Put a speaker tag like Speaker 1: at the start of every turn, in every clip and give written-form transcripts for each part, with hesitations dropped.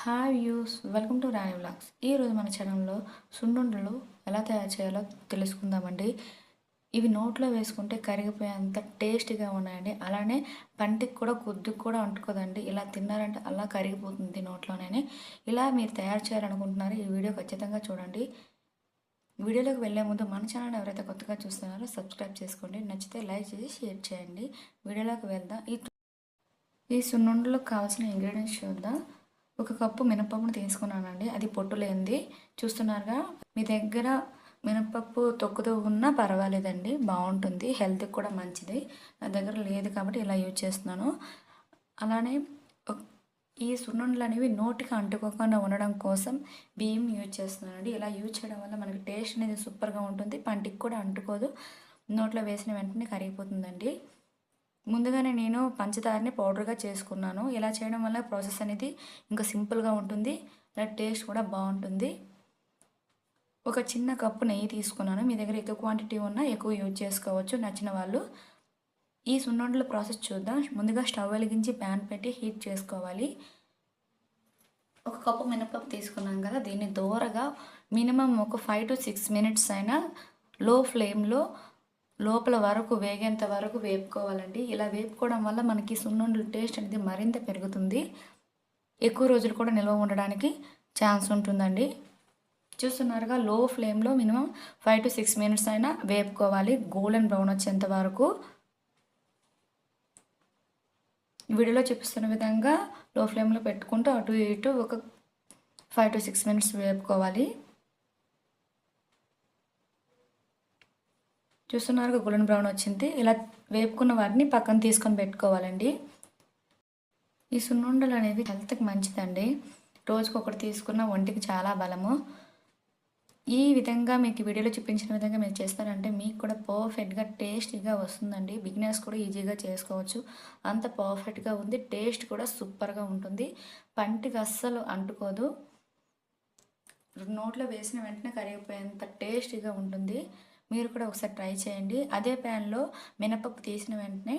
Speaker 1: Hi views, welcome to Rani vlogs. ఈరోజు మన ఛానల్లో సున్నుండలు ఎలా తయారు చేయాలో తెలుసుకుందామండి. ఇవి నోట్లో వేసుకుంటే కరిగిపోయేంత టేస్టీగా ఉన్నాయండి. అలానే పంటికి కూడా కొద్దిగా కూడా అంటుకోదండి. ఇలా తిన్నారంటే అలా కరిగిపోతుంది నోట్లోనే. ఇలా మీరు తయారు చేయాలనుకుంటున్నారో ఈ వీడియో ఖచ్చితంగా చూడండి. వీడియోలోకి వెళ్ళే ముందు మన ఛానల్ ఎవరైతే కొత్తగా చూస్తున్నారో సబ్స్క్రైబ్ చేసుకోండి. నచ్చితే లైక్ చేసి షేర్ చేయండి. వీడియోలోకి వెళ్దాం. ఈ సున్నుండలకు కావాల్సిన ఇంగ్రీడియంట్స్ చూద్దాం. 1 కప్పు మినపప్పును తీసుకున్నానండి. అది పొట్టు లేనిది. చూస్తున్నారుగా, మీ దగ్గర మినపప్పు తొక్కుతూ ఉన్నా పర్వాలేదండి, బాగుంటుంది, హెల్త్కి కూడా మంచిది. నా దగ్గర లేదు కాబట్టి ఇలా యూజ్ చేస్తున్నాను. అలానే ఈ సున్నుండలు అనేవి నోటికి అంటుకోకుండా ఉండడం కోసం బియ్యం యూజ్ చేస్తున్నానండి. ఇలా యూజ్ చేయడం వల్ల మనకి టేస్ట్ అనేది సూపర్గా ఉంటుంది. పంటికి కూడా అంటుకోదు, నోట్లో వేసిన వెంటనే కరిగిపోతుందండి. ముందుగానే నేను పంచదారని పౌడర్గా చేసుకున్నాను. ఇలా చేయడం వల్ల ప్రాసెస్ అనేది ఇంకా సింపుల్గా ఉంటుంది, ఇలా టేస్ట్ కూడా బాగుంటుంది. ఒక చిన్న కప్పు నెయ్యి తీసుకున్నాను. మీ దగ్గర ఎక్కువ క్వాంటిటీ ఉన్నా ఎక్కువ యూజ్ చేసుకోవచ్చు, నచ్చిన వాళ్ళు. ఈ సున్నుండల ప్రాసెస్ చూద్దాం. ముందుగా స్టవ్ వెలిగించి ప్యాన్ పెట్టి హీట్ చేసుకోవాలి. 1 కప్పు మినపప్పు తీసుకున్నాం కదా, దీన్ని దోరగా మినిమం ఒక 5 to 6 minutes అయినా లో ఫ్లేమ్లో లోపల వరకు వేగేంత వరకు వేపుకోవాలండి. ఇలా వేపుకోవడం వల్ల మనకి సున్నుండల టేస్ట్ అనేది మరింత పెరుగుతుంది. ఎక్కువ రోజులు కూడా నిల్వ ఉండడానికి ఛాన్స్ ఉంటుందండి. చూస్తున్నారుగా, లో ఫ్లేమ్లో మినిమం 5 to 6 minutes అయినా వేపుకోవాలి, గోల్డెన్ బ్రౌన్ వచ్చేంత వరకు. వీడియోలో చూపిస్తున్న విధంగా లో ఫ్లేమ్లో పెట్టుకుంటూ అటు ఇటు ఒక 5 to 6 minutes వేపుకోవాలి. చూస్తున్నారు, గోల్డెన్ బ్రౌన్ వచ్చింది. ఇలా వేపుకున్న వాటిని పక్కన తీసుకొని పెట్టుకోవాలండి. ఈ సున్నుండలు అనేవి హెల్త్కి మంచిదండి. రోజుకు ఒకటి తీసుకున్న ఒంటికి చాలా బలము. ఈ విధంగా మీకు వీడియోలో చూపించిన విధంగా మీరు చేస్తారంటే మీకు కూడా పర్ఫెక్ట్గా టేస్టీగా వస్తుందండి. బిగినర్స్ కూడా ఈజీగా చేసుకోవచ్చు, అంత పర్ఫెక్ట్గా ఉంది. టేస్ట్ కూడా సూపర్గా ఉంటుంది, పంటికి అస్సలు అంటుకోదు, నోట్లో వేసిన వెంటనే కరిగిపోయేంత టేస్టీగా ఉంటుంది. మీరు కూడా ఒకసారి ట్రై చేయండి. అదే ప్యాన్లో మినపప్పు తీసిన వెంటనే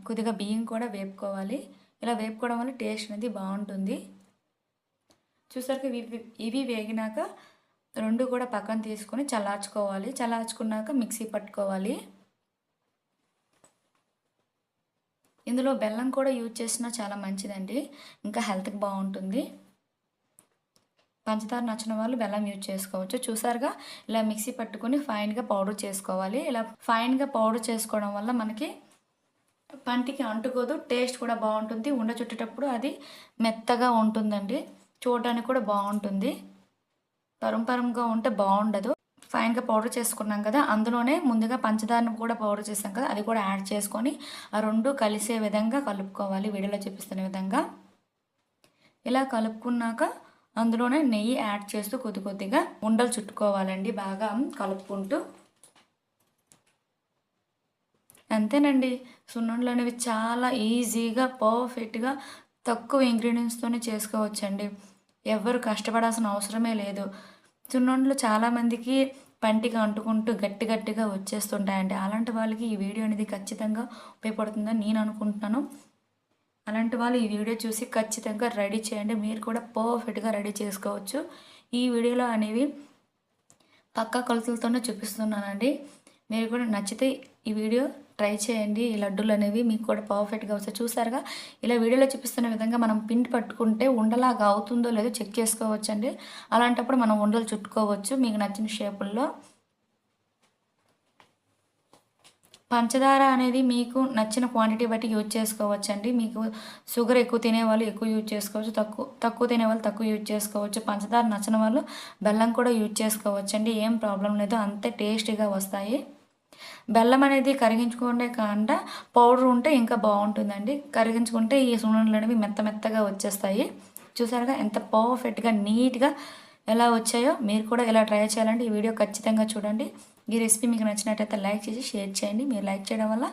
Speaker 1: కొద్దిగా బియ్యం కూడా వేపుకోవాలి. ఇలా వేపుకోవడం వల్ల టేస్ట్ అనేది బాగుంటుంది. చూసారుగా, ఇవి వేగినాక 2 కూడా పక్కన తీసుకొని చల్లార్చుకోవాలి. చల్లార్చుకున్నాక మిక్సీ పట్టుకోవాలి. ఇందులో బెల్లం కూడా యూజ్ చేసినా చాలా మంచిదండి, ఇంకా హెల్త్కి బాగుంటుంది. పంచదార నచ్చిన వాళ్ళు బెల్లం యూజ్ చేసుకోవచ్చు. చూసారుగా, ఇలా మిక్సీ పట్టుకొని ఫైన్గా పౌడర్ చేసుకోవాలి. ఇలా ఫైన్గా పౌడర్ చేసుకోవడం వల్ల మనకి పంటికి అంటుకోదు, టేస్ట్ కూడా బాగుంటుంది. ఉండ చుట్టేటప్పుడు అది మెత్తగా ఉంటుందండి, చూడడానికి కూడా బాగుంటుంది. పరంపరంగా ఉంటే బాగుండదు. ఫైన్గా పౌడర్ చేసుకున్నాం కదా, అందులోనే ముందుగా పంచదారను కూడా పౌడర్ చేసాం కదా, అది కూడా యాడ్ చేసుకొని ఆ 2 కలిసే విధంగా కలుపుకోవాలి. వీడియోలో చూపిస్తున్న విధంగా ఇలా కలుపుకున్నాక అందులోనే నెయ్యి యాడ్ చేస్తూ కొద్ది కొద్దిగా ఉండలు చుట్టుకోవాలండి, బాగా కలుపుకుంటూ. అంతేనండి, సున్నుండలు అనేవి చాలా ఈజీగా పర్ఫెక్ట్గా తక్కువ ఇంగ్రీడియంట్స్తోనే చేసుకోవచ్చండి. ఎవరు కష్టపడాల్సిన అవసరమే లేదు. సున్నుండలు చాలామందికి పంటికి అంటుకుంటూ గట్టి గట్టిగా వచ్చేస్తుంటాయండి. అలాంటి వాళ్ళకి ఈ వీడియో అనేది ఖచ్చితంగా ఉపయోగపడుతుందని నేను అనుకుంటున్నాను. అలాంటి వాళ్ళు ఈ వీడియో చూసి ఖచ్చితంగా రెడీ చేయండి. మీరు కూడా పర్ఫెక్ట్గా రెడీ చేసుకోవచ్చు. ఈ వీడియోలో అనేవి పక్కా కొలతలతోనే చూపిస్తున్నానండి. మీరు కూడా నచ్చితే ఈ వీడియో ట్రై చేయండి. ఈ లడ్డూలు అనేవి మీకు కూడా పర్ఫెక్ట్గా వస్తాయి. చూసారుగా, ఇలా వీడియోలో చూపిస్తున్న విధంగా మనం పిండి పట్టుకుంటే ఉండలాగా అవుతుందో లేదో చెక్ చేసుకోవచ్చండి. అలాంటప్పుడు మనం ఉండలు చుట్టుకోవచ్చు మీకు నచ్చిన షేపుల్లో. పంచదార అనేది మీకు నచ్చిన క్వాంటిటీ బట్టి యూజ్ చేసుకోవచ్చండి. మీకు షుగర్ ఎక్కువ తినేవాళ్ళు ఎక్కువ యూజ్ చేసుకోవచ్చు, తక్కువ తినేవాళ్ళు తక్కువ యూజ్ చేసుకోవచ్చు. పంచదార నచ్చిన వాళ్ళు బెల్లం కూడా యూజ్ చేసుకోవచ్చండి, ఏం ప్రాబ్లం లేదు, అంతే టేస్టీగా వస్తాయి. బెల్లం అనేది కరిగించుకుంటే కాకుండా పౌడర్ ఉంటే ఇంకా బాగుంటుందండి. కరిగించుకుంటే ఈ సున్నుండలు అనేవి మెత్తగా వచ్చేస్తాయి. చూసారుగా, ఎంత పర్ఫెక్ట్గా నీట్గా ఎలా వచ్చాయో. మీరు కూడా ఇలా ట్రై చేయాలంటే ఈ వీడియో ఖచ్చితంగా చూడండి. ఈ రెసిపీ మీకు నచ్చినట్టయితే లైక్ చేసి షేర్ చేయండి. మీరు లైక్ చేయడం వల్ల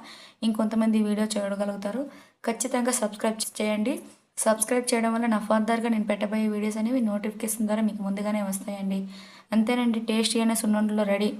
Speaker 1: ఇంకొంతమంది వీడియో చూడగలుగుతారు. ఖచ్చితంగా సబ్స్క్రైబ్ చేయండి. సబ్స్క్రైబ్ చేయడం వల్ల నా ఫర్దర్గా నేను పెట్టబోయే వీడియోస్ అనేవి నోటిఫికేషన్ ద్వారా మీకు ముందుగానే వస్తాయండి. అంతేనండి, టేస్టీ అయిన సున్నుండలు రెడీ.